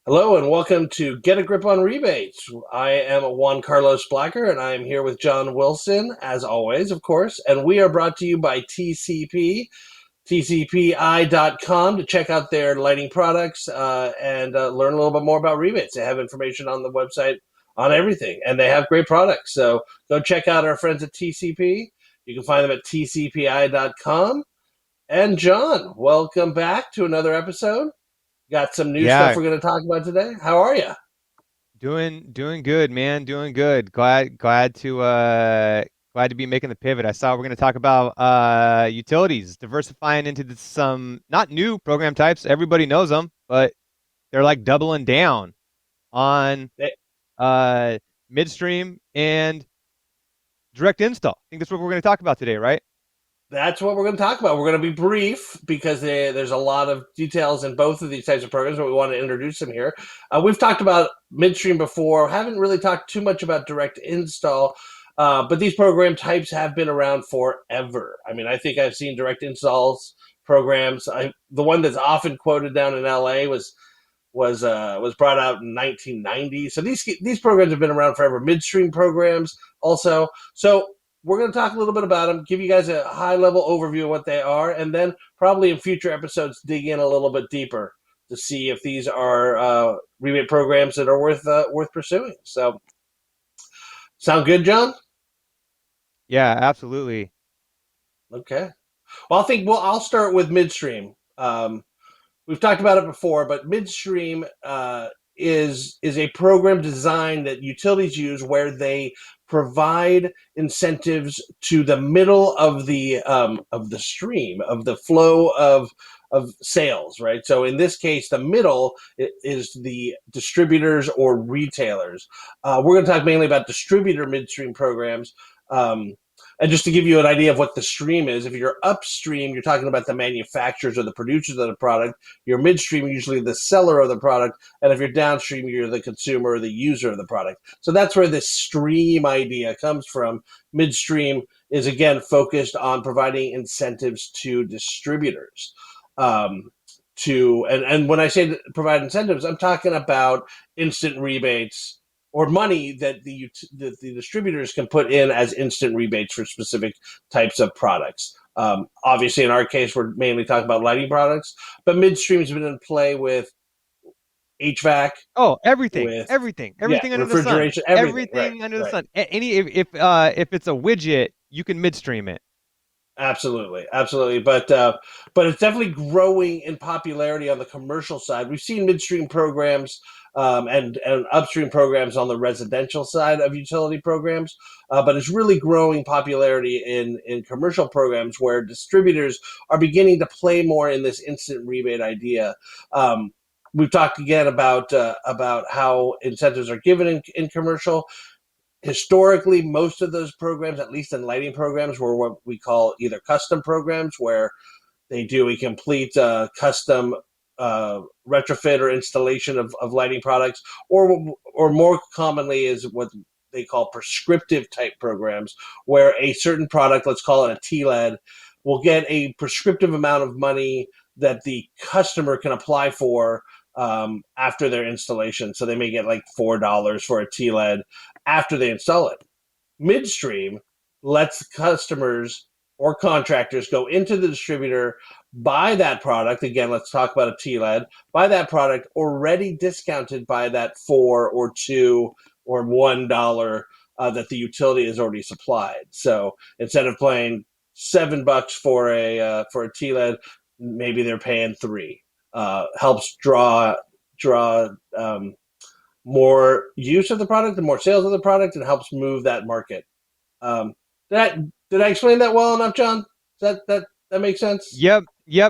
Hello and welcome to Get a Grip on Rebates. I am Juan Carlos Blacker and I am here with John Wilson, as always, of course. And we are brought to you by TCP, tcpi.com to check out their lighting products and learn a little bit more about rebates. They have information on the website on everything and they have great products. So go check out our friends at TCP. You can find them at tcpi.com. And John, welcome back to another episode. Got some new stuff Yeah, we're going to talk about today. How are you? doing good, man. Doing good. Glad to be making the pivot. I saw we're going to talk about utilities, diversifying into some not new program types. Everybody knows them, but they're like doubling down on uh midstream and direct install. I think that's what we're going to talk about today, right? That's what we're going to talk about. We're going to be brief because there's a lot of details in both of these types of programs, but we want to introduce them here. We've talked about midstream before, haven't really talked too much about direct install, but these program types have been around forever. I mean, I think I've seen direct installs programs. The one that's often quoted down in LA was brought out in 1990. So these programs have been around forever. Midstream programs also. So we're going to talk a little bit about them, give you guys a high level overview of what they are, and then probably in future episodes dig in a little bit deeper to see if these are rebate programs that are worth pursuing. So sound good, John? Yeah, absolutely. Okay. Well, I'll start with midstream. We've talked about it before, but midstream is a program design that utilities use where they provide incentives to the middle of the stream of the flow of sales, right? So in this case, the middle is the distributors or retailers. We're going to talk mainly about distributor midstream programs. Um, and just to give you an idea of what the stream is, if you're upstream, you're talking about the manufacturers or the producers of the product. You're midstream, usually the seller of the product. And if you're downstream, you're the consumer or the user of the product. So that's where this stream idea comes from. Midstream is, again, focused on providing incentives to distributors. And when I say provide incentives, I'm talking about instant rebates or money that the distributors can put in as instant rebates for specific types of products. Obviously, in our case, we're mainly talking about lighting products, but midstream's been in play with HVAC, Oh, everything, with everything, yeah, everything under the sun. refrigeration, everything. Right, Everything under the right. sun. Any if it's a widget, you can midstream it. Absolutely, absolutely. But it's definitely growing in popularity on the commercial side. We've seen midstream programs and upstream programs on the residential side of utility programs, but it's really growing popularity in commercial programs where distributors are beginning to play more in this instant rebate idea. Um, we've talked again about how incentives are given in commercial. Historically, most of those programs, at least in lighting programs, were what we call either custom programs, where they do a complete custom retrofit or installation of lighting products, or more commonly is what they call prescriptive type programs, where a certain product, let's call it a TLED, will get a prescriptive amount of money that the customer can apply for after their installation. So they may get like $4 for a TLED after they install it. Midstream lets customers or contractors go into the distributor, buy that product. Again, let's talk about a TLED, buy that product already discounted by that four or two or $1 that the utility has already supplied. So instead of paying $7 for a TLED, maybe they're paying three. Helps draw more use of the product and more sales of the product, and helps move that market. Um, did I explain that well enough, John? That makes sense? Yep.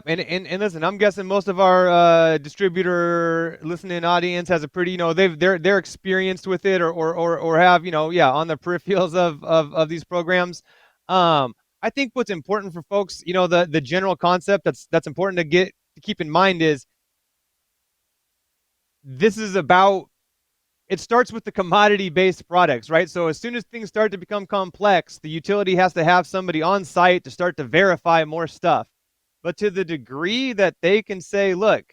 And listen, I'm guessing most of our distributor listening audience has a pretty, they're experienced with it or have, yeah, on the peripherals of these programs. I think what's important for folks, the general concept that's important to keep in mind is this is about it starts with the commodity based products, right? So as soon as things start to become complex, the utility has to have somebody on site to start to verify more stuff. But to the degree that they can say, look,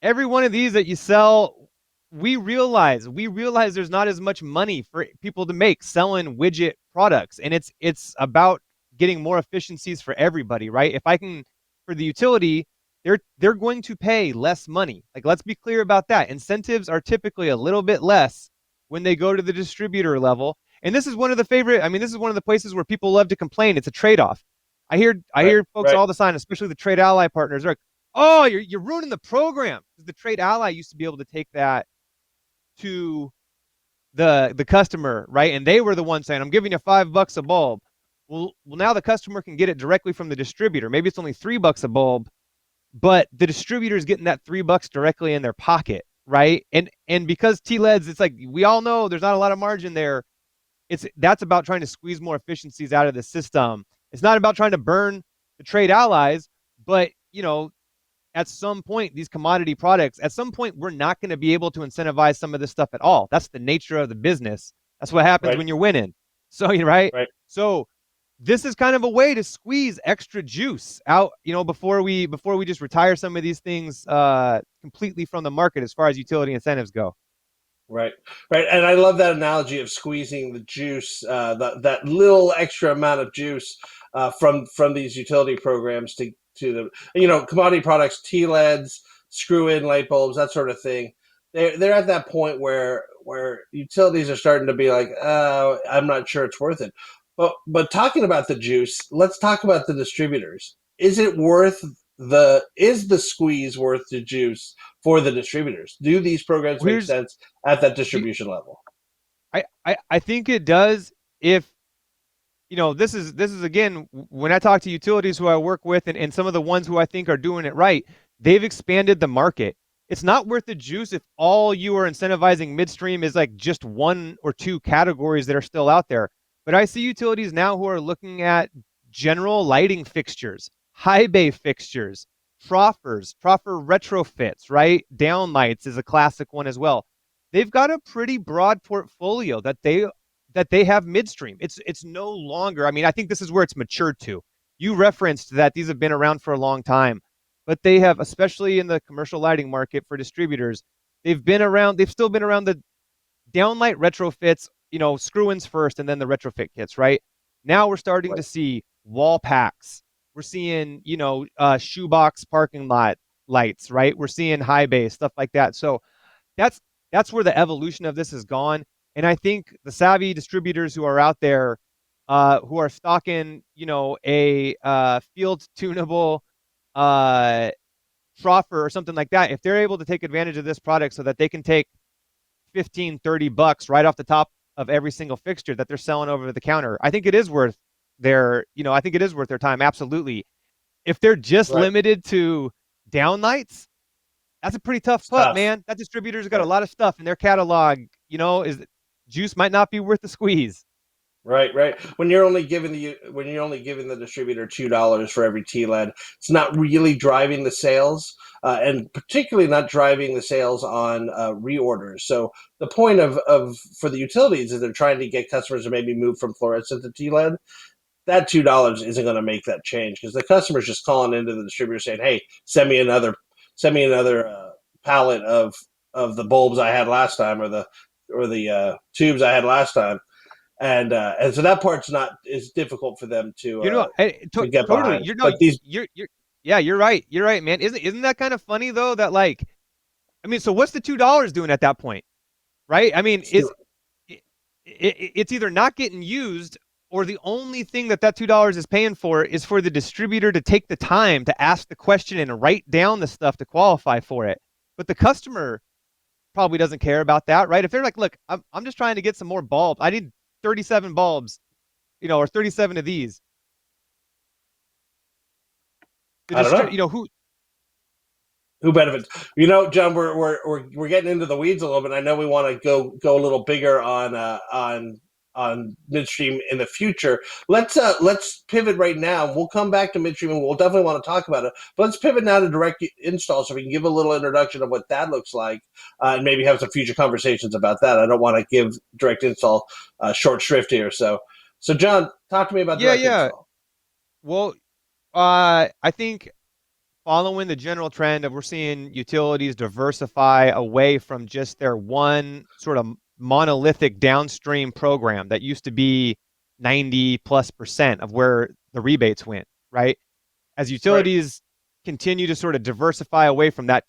every one of these that you sell, we realize there's not as much money for people to make selling widget products, and it's about getting more efficiencies for everybody, right? If I can, for the utility, they're going to pay less money. Like, let's be clear about that. Incentives are typically a little bit less when they go to the distributor level. And this is one of the favorite, I mean, this is one of the places where people love to complain. It's a trade-off. I Right, hear folks right, all the time, especially the trade ally partners, are like, oh, you're ruining the program. Because the trade ally used to be able to take that to the customer, right? And they were the ones saying, "I'm giving you $5 a bulb." Well, now the customer can get it directly from the distributor. Maybe it's only $3 a bulb, but the distributor is getting that $3 directly in their pocket, right? And because TLEDs, it's like we all know there's not a lot of margin there. That's about trying to squeeze more efficiencies out of the system. It's not about trying to burn the trade allies, but at some point, these commodity products, at some point, we're not going to be able to incentivize some of this stuff at all. That's the nature of the business. That's what happens right, when you're winning. So, right? right. So, this is kind of a way to squeeze extra juice out, before we just retire some of these things completely from the market as far as utility incentives go. Right, right, and I love that analogy of squeezing the juice, that little extra amount of juice from these utility programs to the commodity products, TLEDs, screw-in light bulbs, that sort of thing. They're at that point where utilities are starting to be like, I'm not sure it's worth it. But talking about the juice, let's talk about the distributors. Is the squeeze worth the juice for the distributors? Do these programs Well, make here's sense at that the distribution level? I think it does if this is again, when I talk to utilities who I work with, and some of the ones who I think are doing it right, they've expanded the market. It's not worth the juice if all you are incentivizing midstream is like just one or two categories that are still out there. But I see utilities now who are looking at general lighting fixtures, high bay fixtures, troffer retrofits, right? Downlights is a classic one as well. They've got a pretty broad portfolio that they have midstream. It's no longer. I mean, I think this is where it's matured to. You referenced that these have been around for a long time, but they have, especially in the commercial lighting market for distributors, they've been around. They've still been around the downlight retrofits. Screw-ins first, and then the retrofit kits. Right now, we're starting Right, to see wall packs. We're seeing shoebox parking lot lights. Right, we're seeing high bay stuff like that. So that's that's where the evolution of this has gone. And I think the savvy distributors who are out there, who are stocking, a field tunable uh, troffer or something like that, if they're able to take advantage of this product so that they can take 15-30 bucks right off the top of every single fixture that they're selling over the counter, I think it is worth I think it is worth their time. Absolutely. If they're just right. limited to down nights, that's a pretty tough It's putt, tough. man. That distributor's got a Right, lot of stuff in their catalog. Is juice might not be worth the squeeze. right, right. When you're only giving the distributor $2 for every TLED, it's not really driving the sales, and particularly not driving the sales on reorders. So the point of for the utilities is they're trying to get customers to maybe move from fluorescent to TLED. That $2 isn't going to make that change because the customer's just calling into the distributor saying, "Hey, send me another pallet of the bulbs I had last time, or the tubes I had last time." And so that part's not is difficult for them to get Totally. behind. But these Yeah, you're right. You're right, man. Isn't that kind of funny though? That, like, I mean, so what's the $2 doing at that point, right? I mean, it, it's either not getting used, or the only thing that $2 is paying for is for the distributor to take the time to ask the question and write down the stuff to qualify for it. But the customer probably doesn't care about that, right? If they're like, look, I'm just trying to get some more bulbs. I need 37 bulbs, or 37 of these. The I don't know who who benefits. John, we're getting into the weeds a little bit. I know we want to go a little bigger on midstream in the future. Let's pivot right now. We'll come back to midstream and we'll definitely want to talk about it. But let's pivot now to direct install so we can give a little introduction of what that looks like, and maybe have some future conversations about that. I don't want to give direct install short shrift here. So John, talk to me about Yeah, direct yeah. install. Well, I think following the general trend of we're seeing utilities diversify away from just their one sort of monolithic downstream program that used to be 90+% of where the rebates went, right? As Right. utilities continue to sort of diversify away from that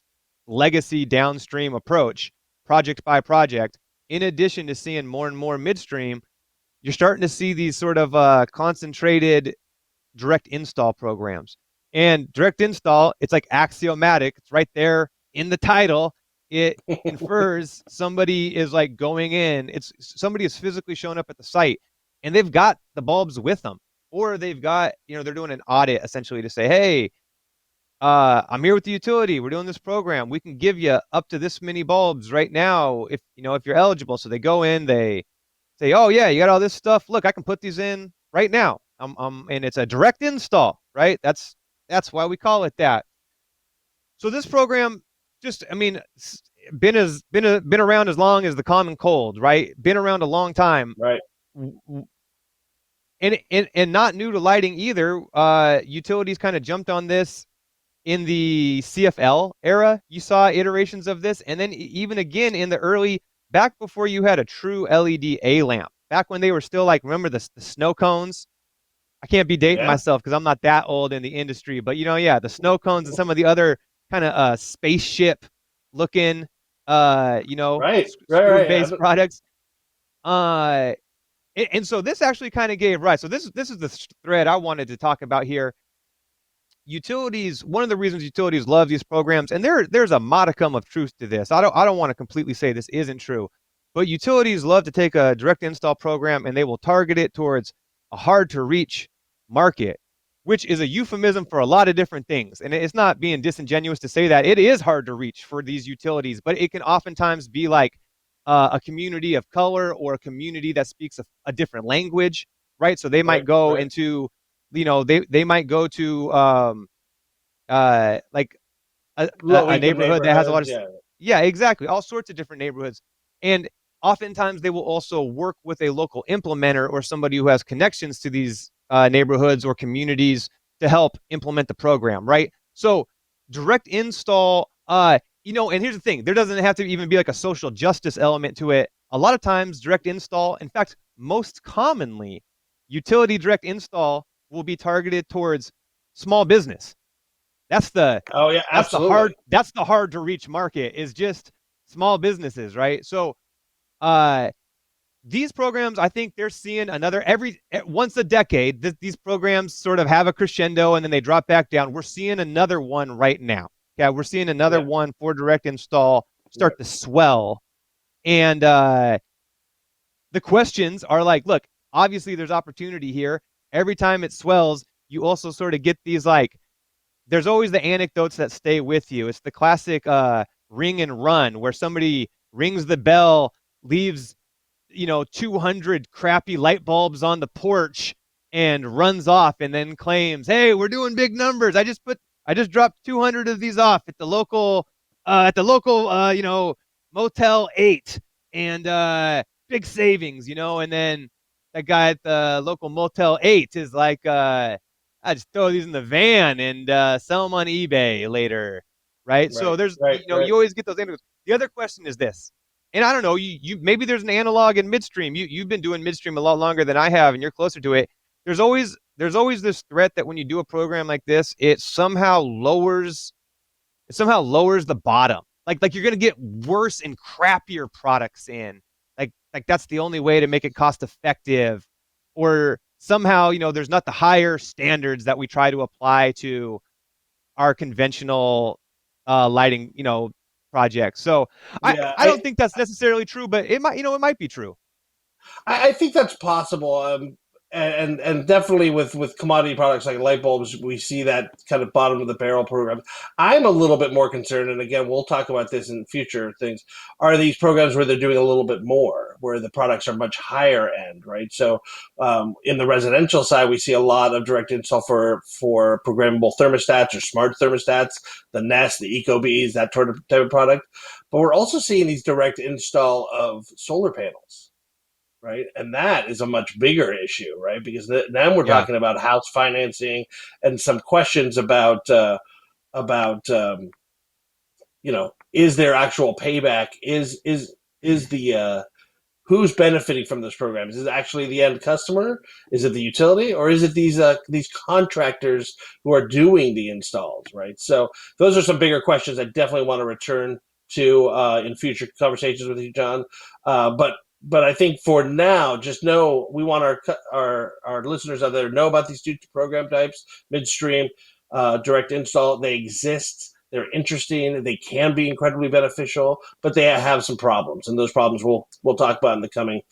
legacy downstream approach, project by project, in addition to seeing more and more midstream, you're starting to see these sort of concentrated direct install programs. And direct install, it's like axiomatic. It's right there in the title. It infers somebody is like going in. It's somebody is physically showing up at the site, and they've got the bulbs with them, or they've got they're doing an audit essentially to say, hey, I'm here with the utility. We're doing this program. We can give you up to this many bulbs right now if you're eligible. So they go in, they say, oh yeah, you got all this stuff. Look, I can put these in right now. And it's a direct install, right? That's why we call it that. So this program, just I mean, been around as long as the common cold, right? Been around a long time, Right. and not new to lighting either. Utilities kind of jumped on this in the CFL era. You saw iterations of this, and then even again in the early, back before you had a true LED A lamp, back when they were still like, remember the snow cones? I can't be dating Yeah. myself because I'm not that old in the industry, but yeah, the snow cones and some of the other kind of spaceship looking, Right. Right. screw Right. based products. Uh, and so this actually kind of gave rise. So this is the thread I wanted to talk about here. Utilities, one of the reasons utilities love these programs, and there's a modicum of truth to this. I don't want to completely say this isn't true, but utilities love to take a direct install program and they will target it towards a hard to reach market, which is a euphemism for a lot of different things. And it's not being disingenuous to say that it is hard to reach for these utilities, but it can oftentimes be like a community of color or a community that speaks a different language, right? So they might Right. go Right. into they might go to like Low a income neighborhood that has a lot neighborhoods. of Yeah. yeah, exactly, all sorts of different neighborhoods. And oftentimes they will also work with a local implementer or somebody who has connections to these neighborhoods or communities to help implement the program, right? So direct install, and here's the thing, there doesn't have to even be like a social justice element to it. A lot of times direct install, in fact, most commonly, utility direct install will be targeted towards small business. That's the Oh yeah. Absolutely. that's the hard to reach market, is just small businesses, right? So uh these programs, I think they're seeing another every once a decade. These programs sort of have a crescendo and then they drop back down. We're seeing another one right now. Yeah, we're seeing another Yeah. one for direct install Yeah. start to swell. And the questions are like, look, obviously there's opportunity here. Every time it swells, you also sort of get these like, there's always the anecdotes that stay with you. It's the classic ring and run where somebody rings the bell, leaves 200 crappy light bulbs on the porch and runs off and then claims, hey, we're doing big numbers. I just dropped 200 of these off at the local motel 8, and big savings, and then that guy at the local motel 8 is like, I just throw these in the van and sell them on eBay later, right? So Right. there's Right. Right. you always get those anecdotes. The other question is this, and I don't know, you maybe there's an analog in midstream. You've been doing midstream a lot longer than I have, and you're closer to it. There's always this threat that when you do a program like this, it somehow lowers the bottom. Like you're gonna get worse and crappier products in. Like that's the only way to make it cost effective, or somehow there's not the higher standards that we try to apply to our conventional lighting projects. So I Yeah. I don't think that's necessarily true, but it might be true. I think that's possible. And definitely with commodity products like light bulbs, we see that kind of bottom of the barrel program. I'm a little bit more concerned, and again, we'll talk about this in future things. Are these programs where they're doing a little bit more, where the products are much higher end, right? So, in the residential side, we see a lot of direct install for programmable thermostats or smart thermostats, the Nest, the EcoBees, that type of product. But we're also seeing these direct install of solar panels, right? And that is a much bigger issue, right? Because now we're Yeah. talking about house financing and some questions about about is there actual payback? Is the who's benefiting from those programs? Is it actually the end customer? Is it the utility, or is it these contractors who are doing the installs? Right. So those are some bigger questions I definitely want to return to in future conversations with you, John. But I think for now, just know we want our listeners out there to know about these two program types: midstream, direct install. They exist. They're interesting. They can be incredibly beneficial, but they have some problems, and those problems we'll talk about in the coming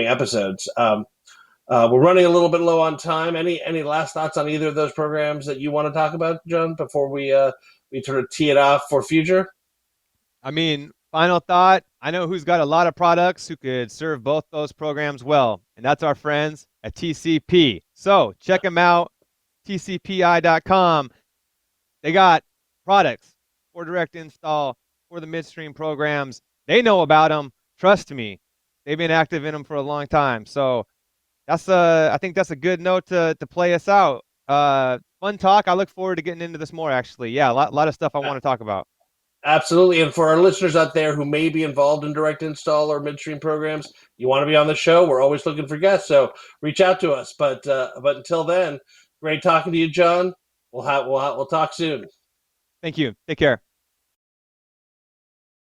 episodes. We're running a little bit low on time. Any last thoughts on either of those programs that you want to talk about, John, before we sort of tee it off for future? I mean, final thought. I know who's got a lot of products who could serve both those programs well, and that's our friends at TCP. So check them out, tcpi.com. They got products for direct install for the midstream programs. They know about them. Trust me, they've been active in them for a long time. So I think that's a good note to play us out. Fun talk. I look forward to getting into this more. Actually, yeah, a lot of stuff I want to talk about. Absolutely. And for our listeners out there who may be involved in direct install or midstream programs, you want to be on the show, we're always looking for guests. So reach out to us. But until then, great talking to you, John. We'll talk soon. Thank you. Take care.